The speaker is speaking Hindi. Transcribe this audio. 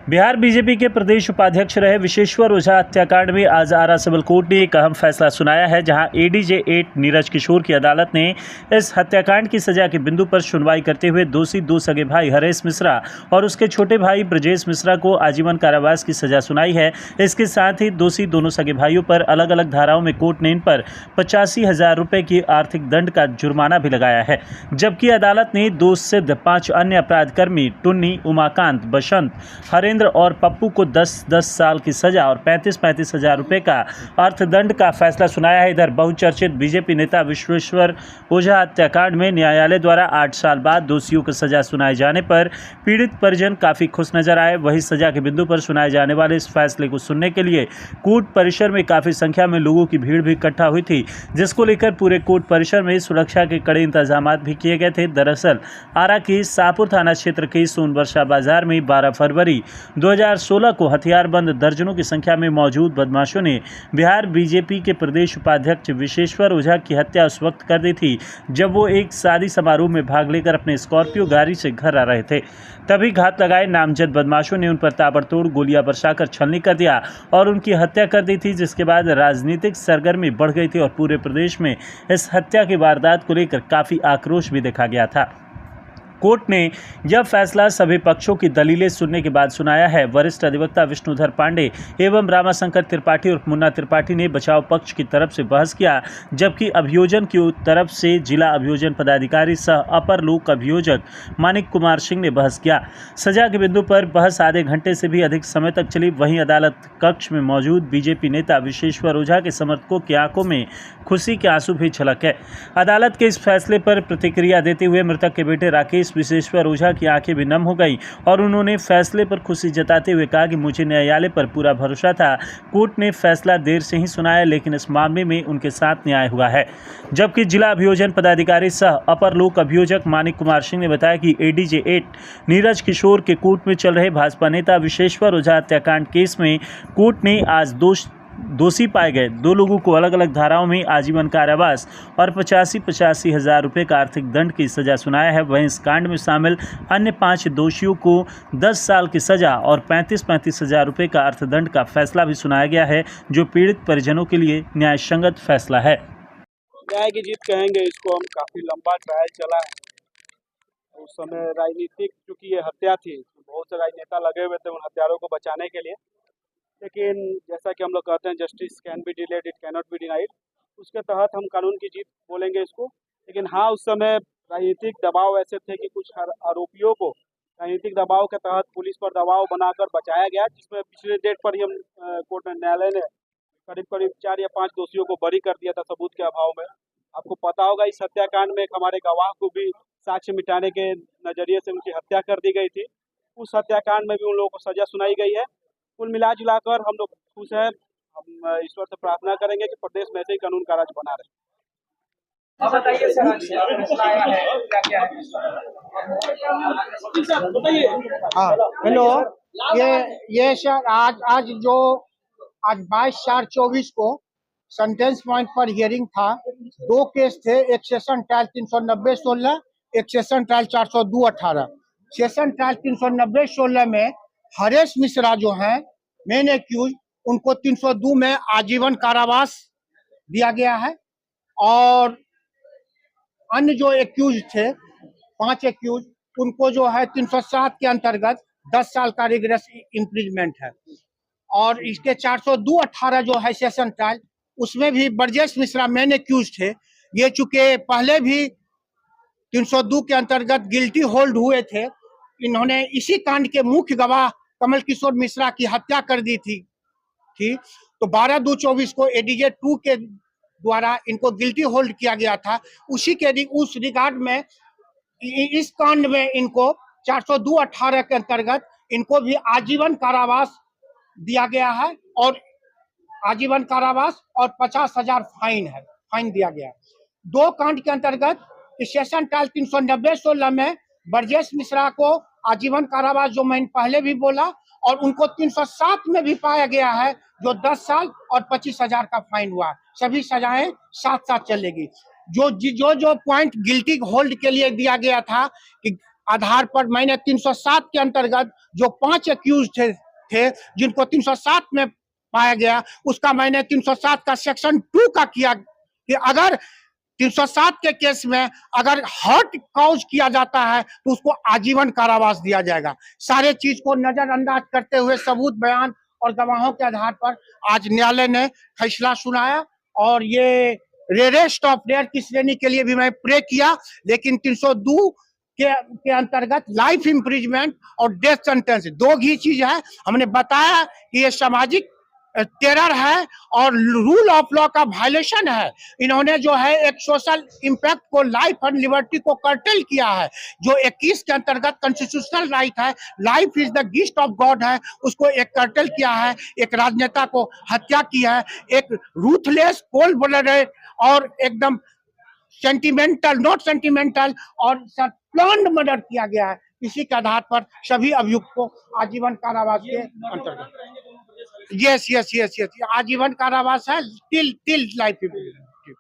बिहार बीजेपी के प्रदेश उपाध्यक्ष रहे विशेश्वर ओझा हत्याकांड में आज आरा सिविल कोर्ट ने एक अहम फैसला सुनाया है, जहां एडीजे 8 नीरज किशोर की अदालत ने इस हत्याकांड की सजा के बिंदु पर सुनवाई करते हुए दोषी दो सगे भाई हरेश मिश्रा और उसके छोटे भाई ब्रजेश मिश्रा को आजीवन कारावास की सजा सुनाई है। इसके साथ ही दोषी दोनों सगे भाइयों पर अलग अलग धाराओं में कोर्ट ने इन पर 85,000 रुपये की आर्थिक दंड का जुर्माना भी लगाया है, जबकि अदालत ने दोष सिद्ध 5 अन्य अपराधकर्मी टुन्नी, उमाकांत, बसंत, हरेंद्र और पप्पू को 10-10 साल की सजा और 35-35 हजार रुपये का अर्थदंड का फैसला सुनाया है। इधर बहुचर्चित बीजेपी नेता विश्वेश्वर ओझा हत्याकांड में न्यायालय द्वारा 8 साल बाद दोषियों को सजा सुनाए जाने पर पीड़ित परिजन काफी खुश नजर आए। वहीं सजा के बिंदु पर सुनाए जाने वाले इस फैसले को सुनने के लिए कोर्ट परिसर में काफी संख्या में लोगों की भीड़ भी इकट्ठा हुई थी, जिसको लेकर पूरे कोर्ट परिसर में सुरक्षा के कड़े इंतजाम भी किए गए थे। दरअसल आरा के शाहपुर थाना क्षेत्र के सोनवर्षा बाजार में 12 फरवरी 2016 को हथियारबंद दर्जनों की संख्या में मौजूद बदमाशों ने बिहार बीजेपी के प्रदेश उपाध्यक्ष विशेश्वर ओझा की हत्या उस वक्त कर दी थी जब वो एक शादी समारोह में भाग लेकर अपने स्कॉर्पियो गाड़ी से घर आ रहे थे। तभी घात लगाए नामजद बदमाशों ने उन पर ताबड़तोड़ गोलियां बरसाकर छलनी कर दिया और उनकी हत्या कर दी थी, जिसके बाद राजनीतिक सरगर्मी बढ़ गई थी और पूरे प्रदेश में इस हत्या की वारदात को लेकर काफी आक्रोश भी देखा गया था। कोर्ट ने यह फैसला सभी पक्षों की दलीलें सुनने के बाद सुनाया है। वरिष्ठ अधिवक्ता विष्णुधर पांडे एवं रामाशंकर त्रिपाठी और मुन्ना त्रिपाठी ने बचाव पक्ष की तरफ से बहस किया, जबकि अभियोजन की तरफ से जिला अभियोजन पदाधिकारी सह अपर लोक अभियोजक मानिक कुमार सिंह ने बहस किया। सजा के बिंदु पर बहस आधे घंटे से भी अधिक समय तक चली। वहीं अदालत कक्ष में मौजूद बीजेपी नेता विशेश्वर ओझा के समर्थकों की आंखों में खुशी के आंसू भी छलक है। अदालत के इस फैसले पर प्रतिक्रिया देते हुए मृतक के बेटे राकेश विशेश्वर ओझा की आंखें भी नम हो गई और उन्होंने फैसले पर खुशी जताते हुए कहा कि मुझे न्यायालय पर पूरा भरोसा था। कोर्ट ने फैसला देर से ही सुनाया, लेकिन इस मामले में उनके साथ न्याय हुआ है। जबकि जिला अभियोजन पदाधिकारी सह अपर लोक अभियोजक मानिक कुमार सिंह ने बताया कि एडीजे 8 नीरज किशोर के कोर्ट में चल रहे भाजपा नेता विशेश्वर ओझा हत्याकांड केस में कोर्ट ने आज दोषी पाए गए 2 लोगों को अलग अलग धाराओं में आजीवन कारावास और 85-85 हजार रुपये का आर्थिक दंड की सजा सुनाया है। वहीं इस कांड में शामिल अन्य 5 दोषियों को 10 साल की सजा और 35-35 हजार रुपये का अर्थदंड का फैसला भी सुनाया गया है, जो पीड़ित परिजनों के लिए न्याय संगत फैसला है। न्याय की जीत कहेंगे इसको हम। काफ़ी लंबा ट्रायल चला है। उस समय राजनीतिक चूँकि ये हत्या थी, बहुत से राजनेता लगे हुए थे उन हत्यारों को बचाने के लिए, लेकिन जैसा कि हम लोग कहते हैं justice can be delayed, it can not be denied. उसके तहत हम कानून की जीत बोलेंगे इसको। लेकिन हाँ, उस समय राजनीतिक दबाव ऐसे थे कि कुछ आरोपियों को राजनीतिक दबाव के तहत पुलिस पर दबाव बनाकर बचाया गया, जिसमें पिछले डेट पर ही हम कोर्ट न्यायालय ने करीब 4 या 5 दोषियों को बरी कर दिया था सबूत के अभाव में। आपको पता होगा इस हत्याकांड में हमारे गवाह को भी साक्ष्य मिटाने के नज़रिए से उनकी हत्या कर दी गई थी। उस हत्याकांड में भी उन लोगों को सजा सुनाई गई है। कुल मिला जुलाकर हम लोग खुश हैं। हम ईश्वर से प्रार्थना करेंगे कि प्रदेश में ऐसे ही कानून का राज बना रहे। अब बताइए सर, आया है क्या है? हाँ, हेलो। ये सर आज 22/4/24 को सेंटेंस पॉइंट पर हियरिंग था। 2 केस थे, एक सेशन ट्रायल 390/16, एक सेशन ट्रायल 402/18। सेशन ट्रायल 390/16 में हरेश मिश्रा जो हैं मेन एक्यूज, उनको 302 में आजीवन कारावास दिया गया है और अन्य जो एक्यूज थे 5 एक्यूज, उनको जो है 307 के अंतर्गत 10 साल का रिग्रेस इम्प्रिजमेंट है। और इसके 402/18 जो है सेशन ट्रायल, उसमें भी ब्रजेश मिश्रा मेन एक्यूज थे। ये चूंकि पहले भी 302 के अंतर्गत गिल्टी होल्ड हुए थे, इन्होंने इसी कांड के मुख्य गवाह कमल किशोर मिश्रा की हत्या कर दी थी। तो 12/2/24 को एडीजे 2 के द्वारा इनको गिल्टी होल्ड किया गया था। उस रिगार्ड में इस कांड में इनको 402/18 के अंतर्गत इनको भी आजीवन कारावास दिया गया है और आजीवन कारावास और 50,000 फाइन दिया गया है। 2 कांड के अंतर्गत सेशन ट्रायल 390/16 में ब्रजेश मिश्रा को आजीवन कारावास, जो मैंने पहले भी बोला, और उनको 307 में भी पाया गया है, जो 10 साल और 25,000 का फाइन हुआ। सभी सजाएं साथ साथ चलेगी। जो पॉइंट गिल्टी होल्ड के लिए दिया गया था कि आधार पर मैंने 307 के अंतर्गत जो 5 एक्यूज थे जिनको 307 में पाया गया, उसका मैंने 307 का सेक्शन 2 का किया कि अगर 307 के केस में अगर हर्ट कॉज किया जाता है तो उसको आजीवन कारावास दिया जाएगा। सारे चीज को नजरअंदाज करते हुए सबूत, बयान और गवाहों के आधार पर आज न्यायालय ने फैसला सुनाया और ये रेयरेस्ट ऑफ रेयर की श्रेणी के लिए भी मैं प्रे किया, लेकिन 302 के अंतर्गत लाइफ इम्प्रिजमेंट और डेथ सेंटेंस दो ही चीज है। हमने बताया कि ये सामाजिक टेरर है और रूल ऑफ लॉ का वायलेशन है। इन्होंने जो है एक सोशल इम्पैक्ट को, लाइफ एंड लिबर्टी को कर्टेल किया है। जो 21 के अंतर्गत कॉन्स्टिट्यूशनल राइट है, life is the gift of God है, उसको एक कर्टेल किया है। एक राजनेता को हत्या की है, एक रूथलेस, कोल्ड ब्लडेड और एकदम सेंटिमेंटल, नॉट सेंटिमेंटल और प्लान्ड मर्डर किया गया है। इसी के आधार पर सभी अभियुक्त को आजीवन कारावास के अंतर्गत, यस आजीवन कारावास है टिल लाइफ।